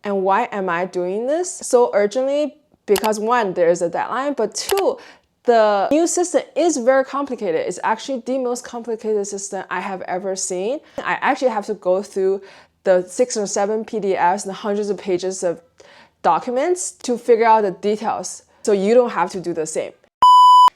And why am I doing this so urgently? Because one, there is a deadline, but two, the new system is very complicated. It's actually the most complicated system I have ever seen. I actually have to go through the 6 or 7 PDFs and hundreds of pages of documents to figure out the details, so you don't have to do the same.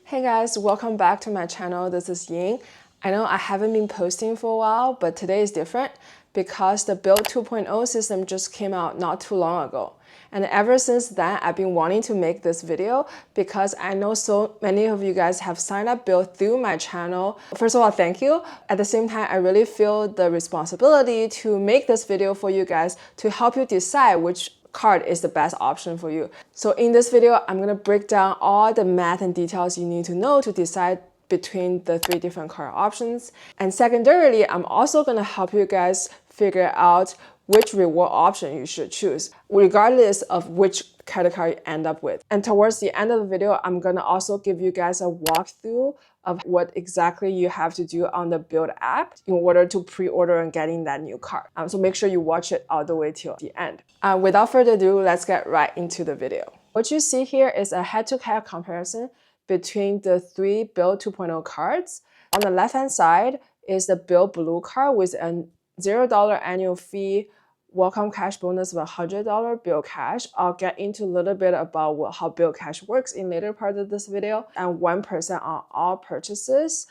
Hey guys, welcome back to my channel. This is Ying. I know I haven't been posting for a while, but today is different because the Bilt 2.0 system just came out not too long ago. And ever since then, I've been wanting to make this video because I know so many of you guys have signed up Bilt through my channel. First of all, thank you. At the same time, I really feel the responsibility to make this video for you guys to help you decide which card is the best option for you. So in this video, I'm gonna break down all the math and details you need to know to decide between the 3 different card options. And secondarily, I'm also gonna help you guys figure out which reward option you should choose, regardless of which credit card you end up with. And towards the end of the video, I'm gonna also give you guys a walkthrough of what exactly you have to do on the Bilt app in order to pre-order and getting that new card. So make sure you watch it all the way till the end. Without further ado, let's get right into the video. What you see here is a head-to-head comparison between the 3 Bilt 2.0 cards. On the left-hand side is the Bilt Blue card with a $0 annual fee, welcome cash bonus of $100 Bilt Cash. I'll get into a little bit about how Bilt Cash works in later part of this video, and 1% on all purchases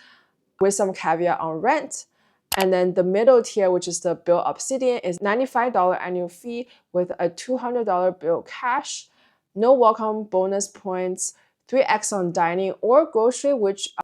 with some caveat on rent. And then the middle tier, which is the Bilt Obsidian, is $95 annual fee with a $200 Bilt Cash, no welcome bonus points, 3x on dining or grocery, which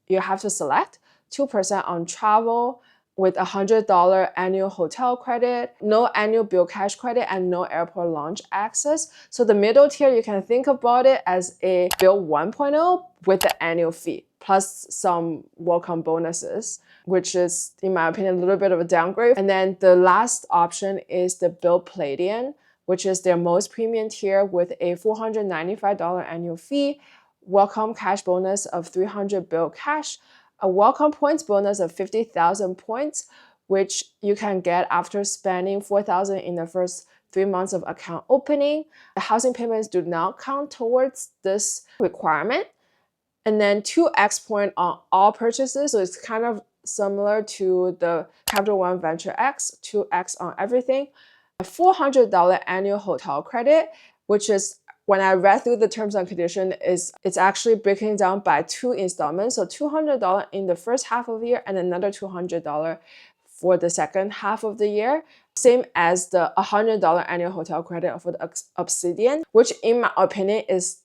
you have to select, 2% on travel, with a $100 annual hotel credit, no annual Bilt Cash credit, and no airport lounge access. So the middle tier, you can think about it as a Bilt 1.0 with the annual fee, plus some welcome bonuses, which is, in my opinion, a little bit of a downgrade. And then the last option is the Bilt Palladium, which is their most premium tier with a $495 annual fee, welcome cash bonus of $300 Bilt Cash, a welcome points bonus of 50,000 points, which you can get after spending 4,000 in the first 3 months of account opening. The housing payments do not count towards this requirement. And then 2x point on all purchases, so it's kind of similar to the Capital One Venture X, 2x on everything. A $400 annual hotel credit, which is, when I read through the terms and conditions, it's actually breaking down by 2 installments. So $200 in the first half of the year and another $200 for the second half of the year. Same as the $100 annual hotel credit for the Obsidian, which in my opinion is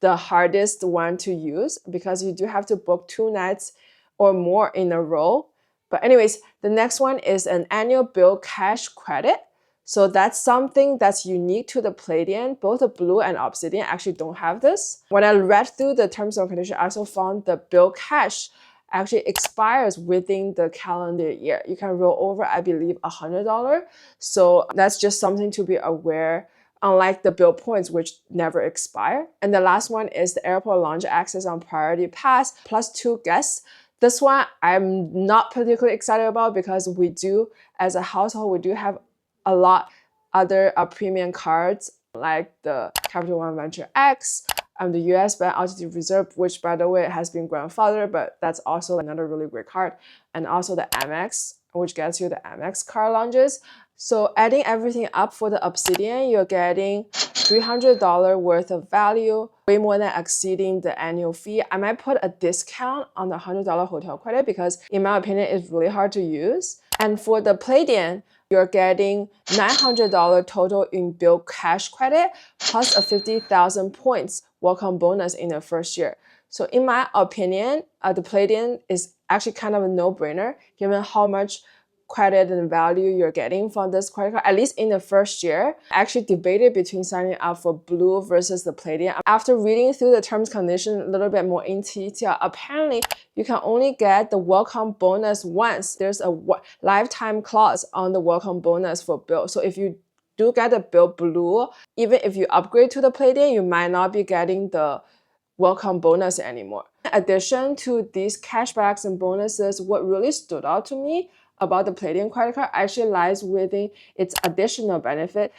the hardest one to use because you do have to book 2 nights or more in a row. But anyways, the next one is an annual Bilt Cash credit. So that's something that's unique to the Palladium. Both the Blue and Obsidian actually don't have this. When I read through the terms and conditions, I also found the Bilt Cash actually expires within the calendar year. You can roll over, I believe, $100. So that's just something to be aware, unlike the Bilt points, which never expire. And the last one is the airport lounge access on Priority Pass, plus 2 guests. This one I'm not particularly excited about because we do, as a household, we do have a lot other premium cards like the Capital One Venture X, the US Bank Altitude Reserve, which by the way has been grandfathered, but that's also another really great card, and also the Amex, which gets you the Amex card lounges. So adding everything up for the Obsidian, you're getting $300 worth of value, way more than exceeding the annual fee. I might put a discount on the $100 hotel credit because in my opinion, it's really hard to use. And for the Palladium, you're getting $900 total in Bilt Cash credit, plus a 50,000 points welcome bonus in the first year. So in my opinion, the Palladium is actually kind of a no-brainer given how much credit and value you're getting from this credit card, at least in the first year. I actually debated between signing up for Blue versus the Palladium. After reading through the terms and conditions a little bit more in detail, apparently you can only get the welcome bonus once. There's a lifetime clause on the welcome bonus for Bilt. So if you do get the Bilt Blue, even if you upgrade to the Palladium, you might not be getting the welcome bonus anymore. In addition to these cashbacks and bonuses, what really stood out to me about the Palladium credit card actually lies within its additional benefit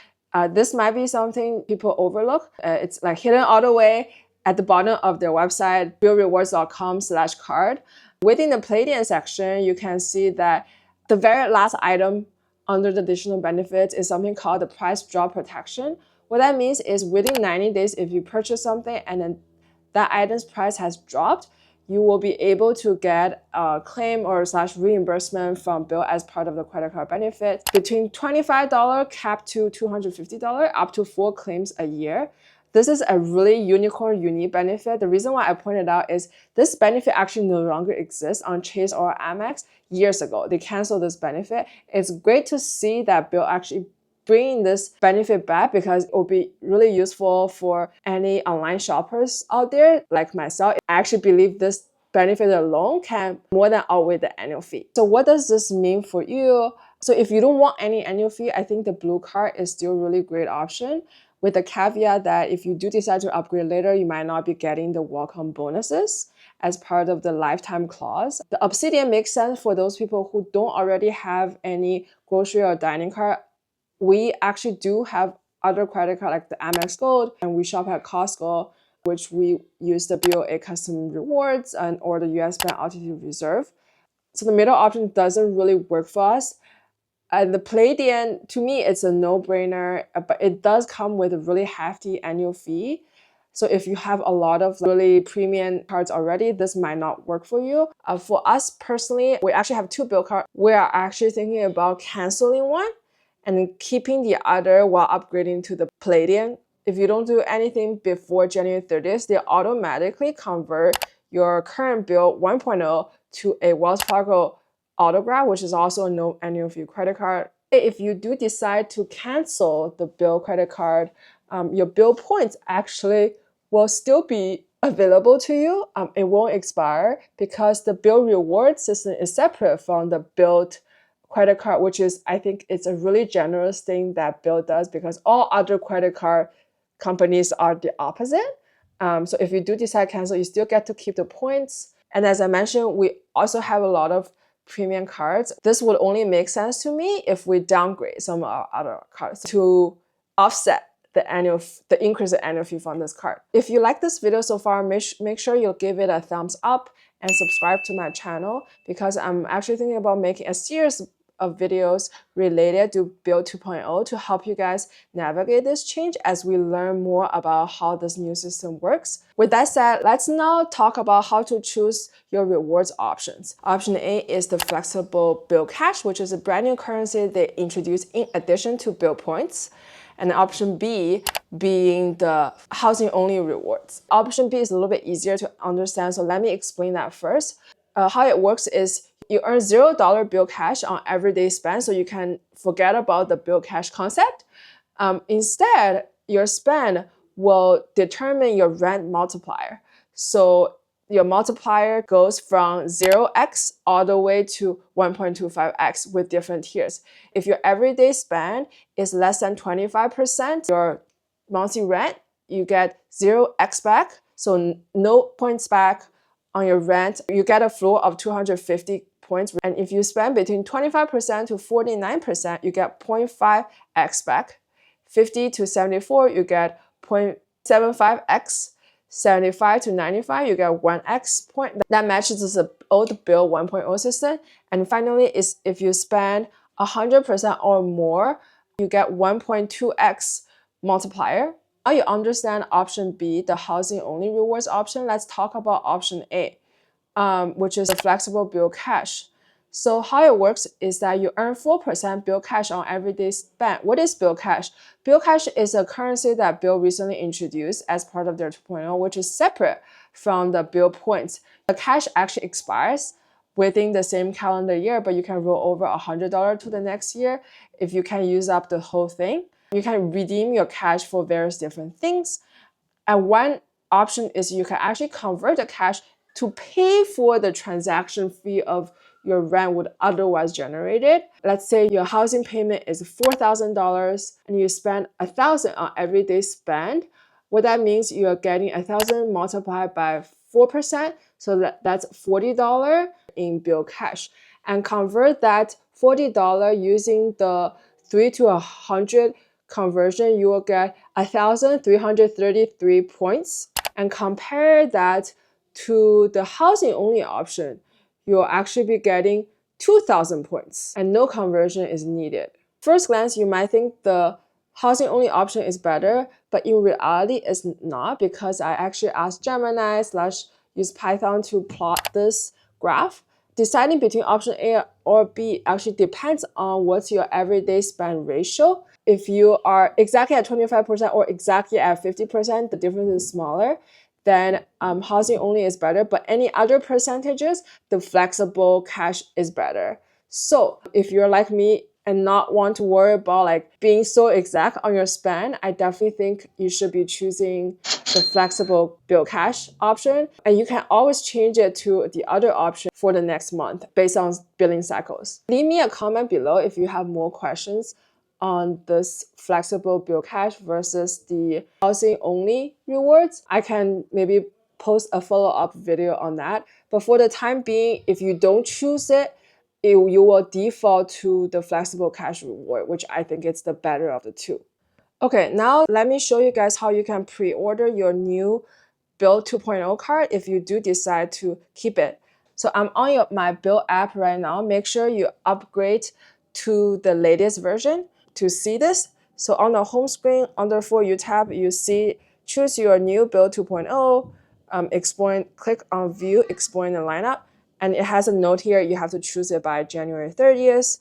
This might be something people overlook. It's like hidden all the way at the bottom of their website, biltrewards.com/card. Within the Palladium section, you can see that the very last item under the additional benefits is something called the price drop protection. What that means is within 90 days, if you purchase something and then that item's price has dropped, you will be able to get a claim or / reimbursement from Bilt as part of the credit card benefit between $25 capped to $250, up to 4 claims a year. This is a really unique benefit. The reason why I pointed out is this benefit actually no longer exists on Chase or Amex years ago. They canceled this benefit. It's great to see that Bilt actually bringing this benefit back because it will be really useful for any online shoppers out there like myself. I actually believe this benefit alone can more than outweigh the annual fee. So what does this mean for you? So if you don't want any annual fee, I think the Blue card is still a really great option, with the caveat that if you do decide to upgrade later, you might not be getting the welcome bonuses as part of the lifetime clause. The Obsidian makes sense for those people who don't already have any grocery or dining card. We actually do have other credit card like the Amex Gold, and we shop at Costco, which we use the BOA custom rewards or the US Bank Altitude Reserve. So the middle option doesn't really work for us. The Palladium, to me, it's a no-brainer, but it does come with a really hefty annual fee. So if you have a lot of really premium cards already, this might not work for you. For us personally, we actually have 2 Bilt cards. We are actually thinking about canceling one and then keeping the other while upgrading to the Palladium. If you don't do anything before January 30th, they automatically convert your current Bilt 1.0 to a Wells Fargo Autograph, which is also a no annual fee credit card. If you do decide to cancel the Bilt credit card, your Bilt points actually will still be available to you. It won't expire because the Bilt reward system is separate from the Bilt credit card, which is, I think it's a really generous thing that Bilt does because all other credit card companies are the opposite. So if you do decide to cancel, you still get to keep the points. And as I mentioned, we also have a lot of premium cards. This would only make sense to me if we downgrade some of our other cards to offset the increase in annual fee from this card. If you like this video so far, make sure you give it a thumbs up and subscribe to my channel because I'm actually thinking about making a series of videos related to Bilt 2.0 to help you guys navigate this change as we learn more about how this new system works. With that said, let's now talk about how to choose your rewards options. Option A is the Flexible Bilt Cash, which is a brand new currency they introduced in addition to Bilt points. And option B being the housing only rewards. Option B is a little bit easier to understand, so let me explain that first. How it works is you earn $0 Bilt Cash on everyday spend, so you can forget about the Bilt Cash concept. Instead, your spend will determine your rent multiplier. So your multiplier goes from 0x all the way to 1.25x with different tiers. If your everyday spend is less than 25% your monthly rent, you get 0x back, so no points back on your rent. You get a floor of 250 points. And if you spend between 25% to 49%, you get 0.5x back. 50 to 74, you get 0.75x. 75 to 95, you get 1x point. That matches the old Bilt 1.0 system. And finally, is if you spend 100% or more, you get 1.2x multiplier. Now you understand option B, the housing only rewards option. Let's talk about option A, which is the Flexible Bilt Cash. So how it works is that you earn 4% Bilt Cash on everyday spend. What is Bilt Cash? Bilt Cash is a currency that Bilt recently introduced as part of their 2.0, which is separate from the Bilt points. The cash actually expires within the same calendar year, but you can roll over $100 to the next year if you can use up the whole thing. You can redeem your cash for various different things. And one option is you can actually convert the cash to pay for the transaction fee of your rent would otherwise generate it. Let's say your housing payment is $4,000 and you spend $1,000 on everyday spend. What that means, you are getting $1,000 multiplied by 4%, so that's $40 in Bilt Cash. And convert that $40 using the 3 to 100 conversion, you will get 1,333 points. And compare that to the housing only option, you'll actually be getting 2,000 points and no conversion is needed. First glance, you might think the housing only option is better, but in reality it's not, because I actually asked Gemini / use Python to plot this graph. Deciding between option A or B actually depends on what's your everyday spend ratio. If you are exactly at 25% or exactly at 50%, the difference is smaller, then housing only is better. But any other percentages, the flexible cash is better. So if you're like me and not want to worry about like being so exact on your spend, I definitely think you should be choosing the flexible Bilt Cash option. And you can always change it to the other option for the next month based on billing cycles. Leave me a comment below if you have more questions on this flexible Bilt Cash versus the housing only rewards. I can maybe post a follow-up video on that. But for the time being, if you don't choose it, you will default to the flexible cash reward, which I think is the better of the two. Okay, now let me show you guys how you can pre-order your new Bilt 2.0 card if you do decide to keep it. So I'm on my Bilt app right now. Make sure you upgrade to the latest version to see this. So on the home screen, under For You tab, you see choose your new Bilt 2.0, click on View, exploring the lineup. And it has a note here, you have to choose it by January 30th.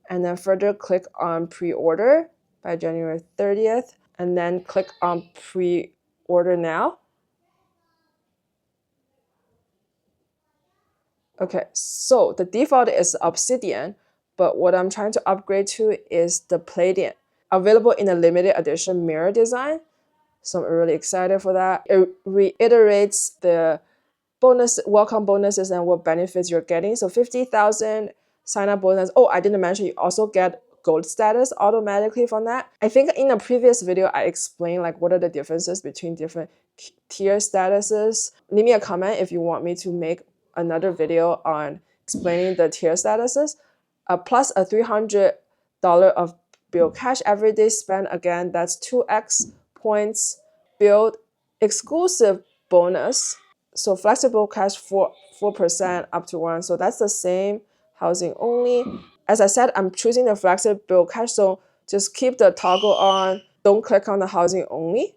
And then further click on Pre-Order by January 30th. And then click on Pre-Order Now. Okay, so the default is Obsidian, but what I'm trying to upgrade to is the Palladium, available in a limited edition mirror design. So I'm really excited for that. It reiterates the welcome bonuses and what benefits you're getting. So 50,000 sign up bonus. Oh, I didn't mention you also get gold status automatically from that. I think in a previous video, I explained like what are the differences between different tier statuses. Leave me a comment if you want me to make another video on explaining the tier statuses. Plus a $300 of Bilt Cash everyday spend. Again, that's 2x points. Bilt exclusive bonus. So flexible cash 4% up to 1. So that's the same housing only. As I said, I'm choosing the flexible Bilt Cash. So just keep the toggle on. Don't click on the housing only.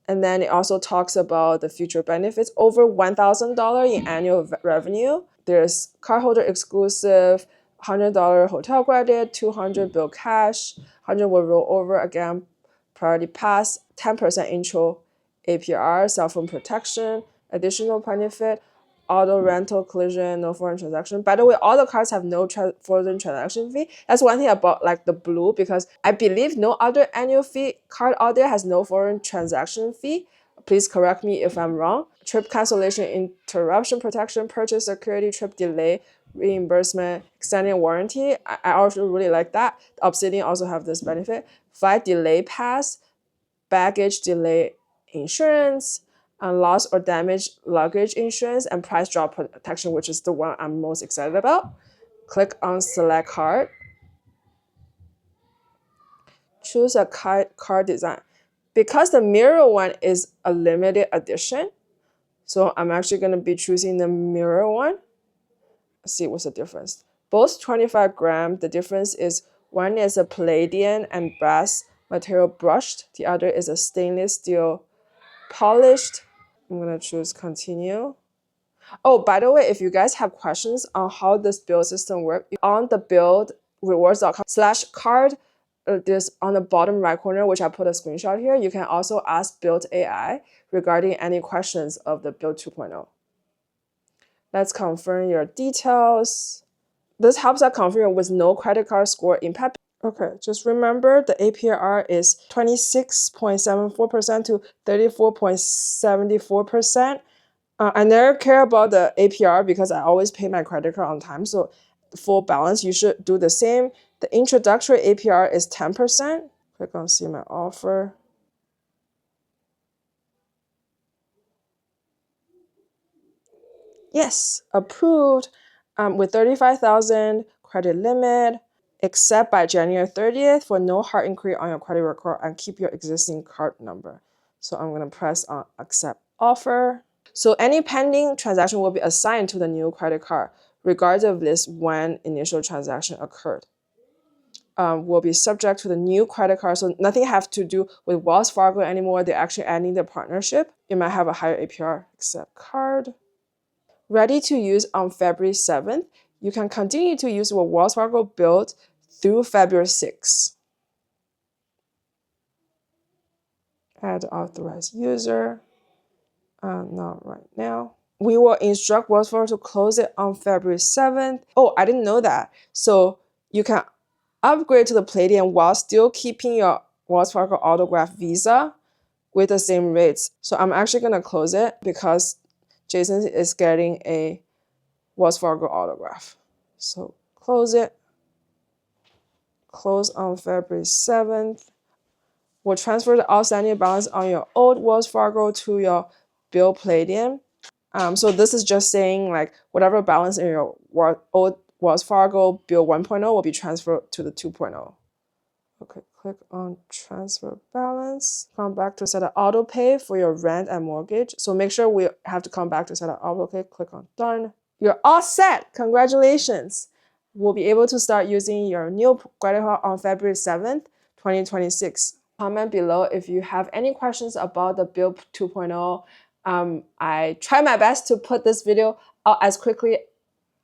And then it also talks about the future benefits. Over $1,000 in annual revenue. There's cardholder exclusive, $100 hotel credit, $200 Bilt Cash, $100 will roll over again, priority pass, 10% intro APR, cell phone protection, additional benefit, auto rental collision, no foreign transaction. By the way, all the cards have no foreign transaction fee. That's one thing about like the Blue, because I believe no other annual fee card out there has no foreign transaction fee. Please correct me if I'm wrong. Trip cancellation, interruption protection, purchase security, trip delay, reimbursement, extended warranty. I also really like that. Obsidian also have this benefit. Flight delay pass, baggage delay insurance, and loss or damage luggage insurance, and price drop protection, which is the one I'm most excited about. Click on select card. Choose a card design. Because the mirror one is a limited edition, so I'm actually going to be choosing the mirror one. Let's see what's the difference. Both 25 grams. The difference is one is a palladium and brass material brushed. The other is a stainless steel polished. I'm going to choose continue. Oh, by the way, if you guys have questions on how this bill system works, on the Bilt rewards.com/card, there's on the bottom right corner, which I put a screenshot here, you can also ask Bilt AI regarding any questions of the Bilt 2.0. Let's confirm your details. This helps us confirm with no credit card score impact. Okay, just remember the APR is 26.74% to 34.74%. I never care about the APR because I always pay my credit card on time. So the full balance, you should do the same. The introductory APR is 10%. Click on see my offer. Yes, approved with 35,000 credit limit. except by January 30th for no hard inquiry on your credit record and keep your existing card number. So I'm going to press on accept offer. So any pending transaction will be assigned to the new credit card, regardless of this when initial transaction occurred. Will be subject to the new credit card. So nothing have to do with Wells Fargo anymore. They're actually ending the partnership. You might have a higher APR, accept card. Ready to use on February 7th. You can continue to use what Wells Fargo Bilt through February 6th. Add authorized user. Not right now. We will instruct Wells Fargo to close it on February 7th. Oh, I didn't know that. So you can upgrade to the Palladium while still keeping your Wells Fargo autograph Visa with the same rates. So I'm actually going to close it because Jason is getting a Wells Fargo autograph. So close it. Close on February 7th. We'll transfer the outstanding balance on your old Wells Fargo to your Bilt Palladium. So this is just saying like whatever balance in your old Wells Fargo Bilt 1.0 will be transferred to the 2.0. Okay, click on transfer balance. Come back to set up auto pay for your rent and mortgage. So make sure we have to come back to set up auto pay. Click on done. You're all set. Congratulations. We'll be able to start using your new credit card on February 7th, 2026. Comment below if you have any questions about the Bilt 2.0. I try my best to put this video out as quickly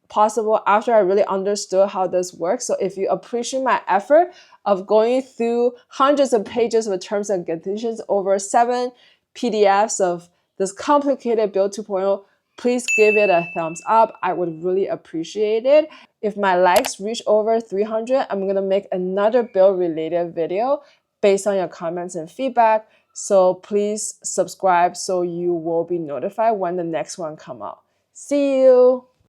possible after I really understood how this works. So if you appreciate my effort of going through hundreds of pages of terms and conditions, over 7 PDFs of this complicated Bilt 2.0, please give it a thumbs up. I would really appreciate it. If my likes reach over 300, I'm gonna make another Bilt related video based on your comments and feedback. So please subscribe so you will be notified when the next one comes out. See you!